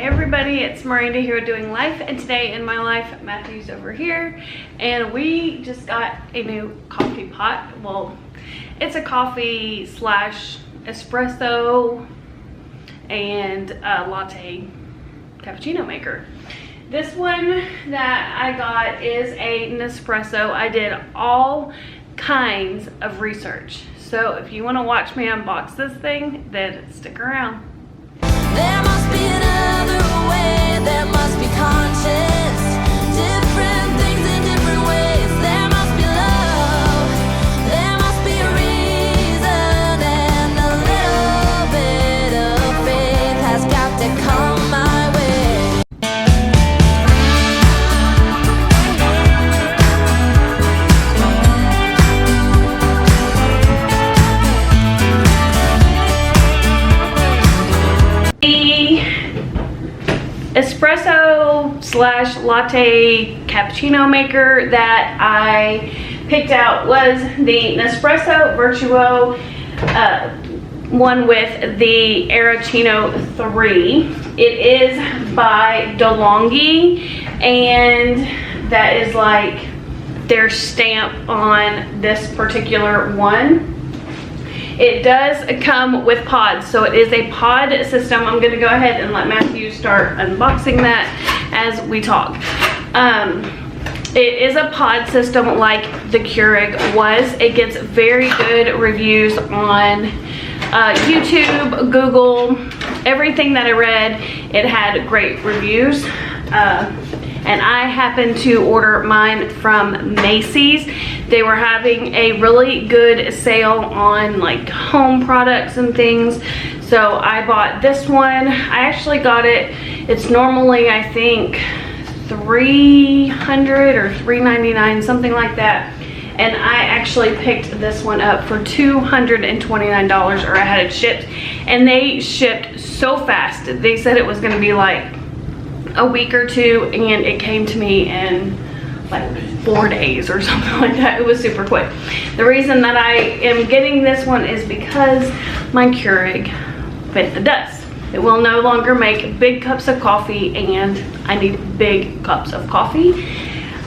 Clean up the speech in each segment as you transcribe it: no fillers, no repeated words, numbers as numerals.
everybody, it's Miranda here doing life, and today in my life Matthew's over here and we just got a new coffee pot. Well, it's a coffee slash espresso and a latte cappuccino maker. This one that I got is a Nespresso. I did all kinds of research, so if you want to watch me unbox this thing, then stick around. There must be another way, there must be conscience, different things in different ways. There must be love, there must be a reason, and a little bit of faith has got to come my way. Espresso slash latte cappuccino maker that I picked out was the Nespresso Vertuo one with the Arrowchino 3. It is by DeLonghi, and that is like their stamp on this particular one. It does come with pods, so it is a pod system. I'm going to go ahead and let Matthew start unboxing that as we talk. It is a pod system like the Keurig was. It gets very good reviews on YouTube, Google, everything that I read. It had great reviews. And I happened to order mine from Macy's. They were having a really good sale on like home products and things, so I bought this one. I actually got it, it's normally I think $300 or $399, something like that, and I actually picked this one up for $229, or I had it shipped, and they shipped so fast. They said it was going to be like a week or two, and it came to me in like 4 days or something like that. It was super quick. The reason that I am getting this one is because my Keurig bit the dust. It will no longer make big cups of coffee, and I need big cups of coffee.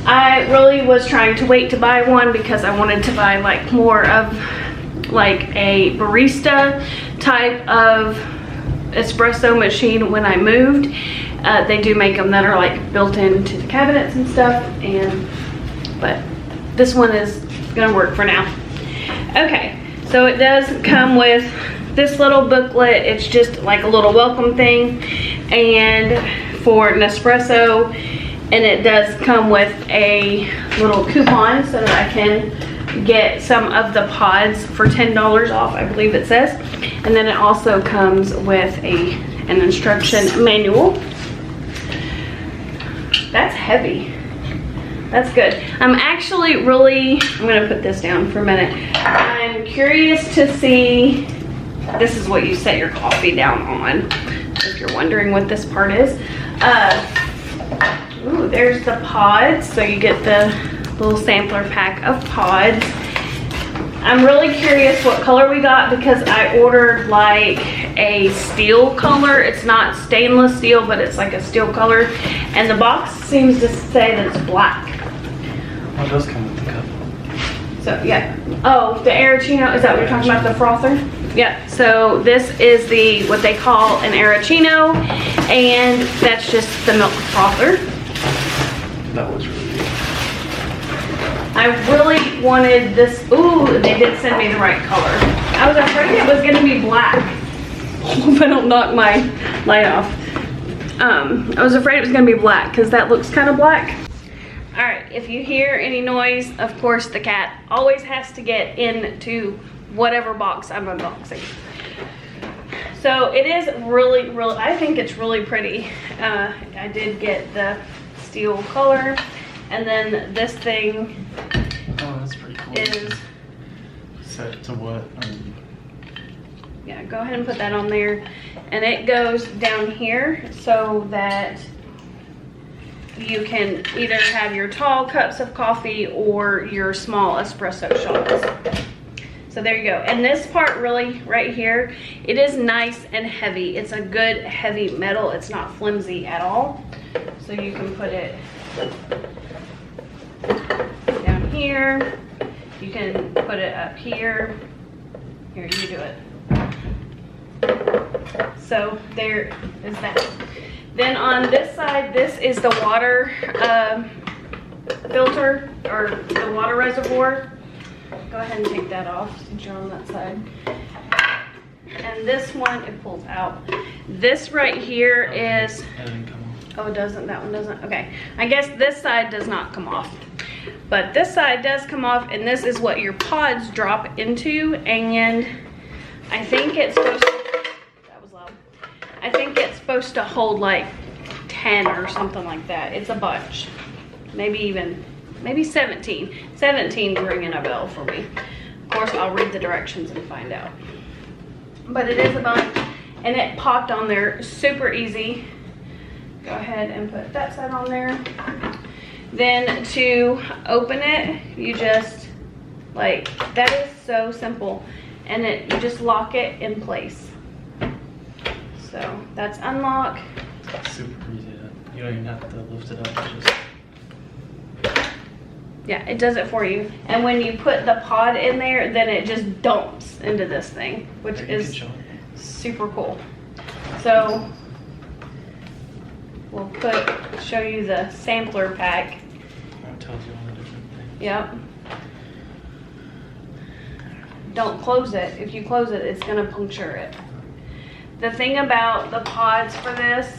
I really was trying to wait to buy one because I wanted to buy like more of like a barista type of espresso machine when I moved. They do make them that are like built into the cabinets and stuff, but this one is gonna work for now. Okay, so it does come with this little booklet. It's just like a little welcome thing, and for Nespresso, and it does come with a little coupon so that I can get some of the pods for $10 off, I believe it says. And then it also comes with an instruction manual. That's heavy. That's good. I'm actually really, I'm gonna put this down for a minute. I'm curious to see, this is what you set your coffee down on, if you're wondering what this part is. Ooh, there's the pods. So you get the little sampler pack of pods. I'm really curious what color we got because I ordered like a steel color. It's not stainless steel, but it's like a steel color. And the box seems to say that it's black. Oh, it does come with the cup. So yeah. Oh, the Arrowchino, is that what you're talking about, the frother? Yeah, so this is the, what they call an Arrowchino, and that's just the milk frother. That was really good. I really wanted this. Ooh, they did send me the right color. I was afraid it was gonna be black. Hope I don't knock my light off. I was afraid it was gonna be black because that looks kind of black. All right, if you hear any noise, of course the cat always has to get into whatever box I'm unboxing. So it is really, I think it's really pretty. I did get the steel color. And then this thing, oh, that's pretty cool, is set to what? Yeah, go ahead and put that on there. And it goes down here so that you can either have your tall cups of coffee or your small espresso shots. So there you go. And this part really right here, it is nice and heavy. It's a good heavy metal. It's not flimsy at all. So you can put it down here. You can put it up here. Here, you do it. So there is that. Then on this side, this is the water filter, or the water reservoir. Go ahead and take that off since you're on that side. And this one, it pulls out. This right here is, That didn't come off. oh, it doesn't, that one doesn't, okay. I guess this side does not come off. But this side does come off, and this is what your pods drop into, and I think it's supposed to, that was loud. I think it's supposed to hold like 10 or something like that. It's a bunch. Maybe 17. 17's ringing a bell for me. Of course, I'll read the directions and find out. But it is a bunch, and it popped on there super easy. Go ahead and put that side on there. Then to open it, you just, like, that is so simple. And you just lock it in place. So that's unlock. It's super easy. You don't even have to lift it up. It's just... Yeah, it does it for you. And when you put the pod in there, then it just dumps into this thing, which is super cool. So we'll show you the sampler pack. It tells you all the different things. Yep. Don't close it. If you close it, it's gonna puncture it. The thing about the pods for this,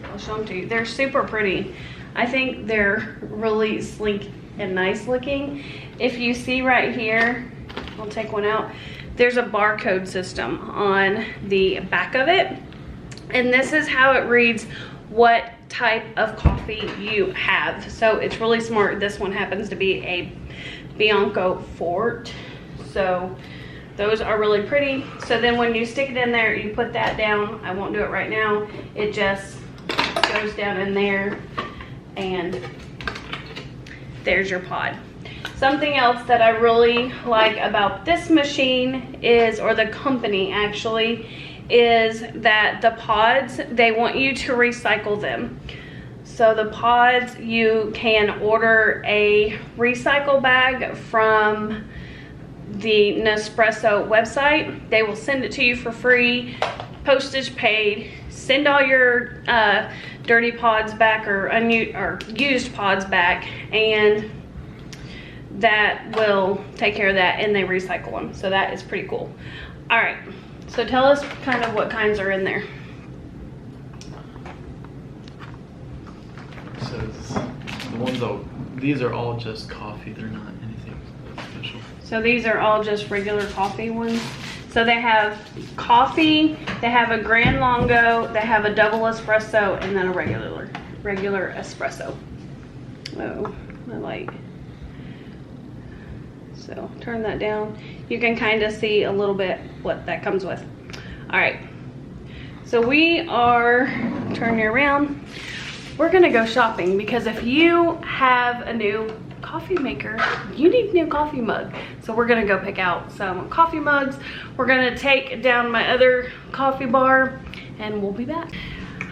I'll show them to you. They're super pretty. I think they're really sleek and nice looking. If you see right here, I'll take one out. There's a barcode system on the back of it. And this is how it reads what type of coffee you have. So it's really smart. This one happens to be a Bianco Forte. So those are really pretty. So then when you stick it in there, you put that down. I won't do it right now. It just goes down in there, and there's your pod. Something else that I really like about this machine is, or the company actually, is that the pods, they want you to recycle them. So the pods, you can order a recycle bag from the Nespresso website. They will send it to you for free, postage paid. Send all your dirty pods back, or used pods back, and that will take care of that, and they recycle them. So that is pretty cool. All right, so tell us kind of what kinds are in there. So the ones though, these are all just coffee. They're not anything special. So these are all just regular coffee ones. So they have coffee, they have a Grand Longo, they have a double espresso, and then a regular espresso. Oh, my light. So turn that down. You can kind of see a little bit what that comes with. All right, so we are, turn you around. We're gonna go shopping, because if you have a new coffee maker, you need a new coffee mug. So we're gonna go pick out some coffee mugs. We're gonna take down my other coffee bar, and we'll be back.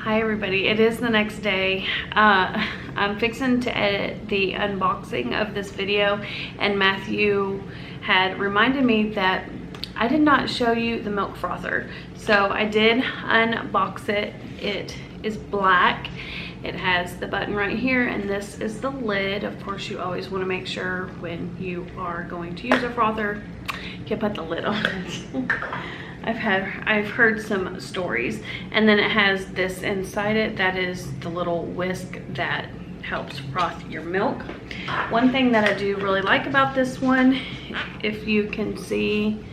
Hi everybody, it is the next day. I'm fixing to edit the unboxing of this video, and Matthew had reminded me that I did not show you the milk frother. So I did unbox it. It is black. It has the button right here, and this is the lid. Of course, you always want to make sure when you are going to use a frother, you put the lid on it. I've heard some stories. And then it has this inside it. That is the little whisk that helps froth your milk. One thing that I do really like about this one, if you can see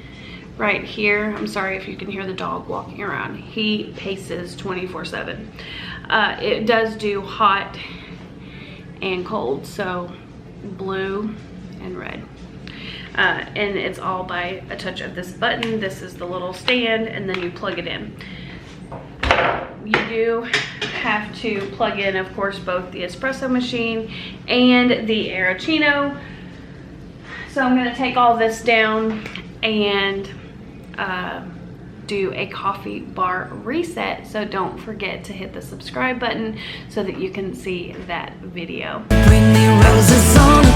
right here, I'm sorry if you can hear the dog walking around. He paces 24/7. It does do hot and cold, so blue and red. And it's all by a touch of this button. This is the little stand, and then you plug it in. You do have to plug in, of course, both the espresso machine and the Arrowchino. So I'm gonna take all this down. and do a coffee bar reset. So don't forget to hit the subscribe button so that you can see that video. Bring me roses on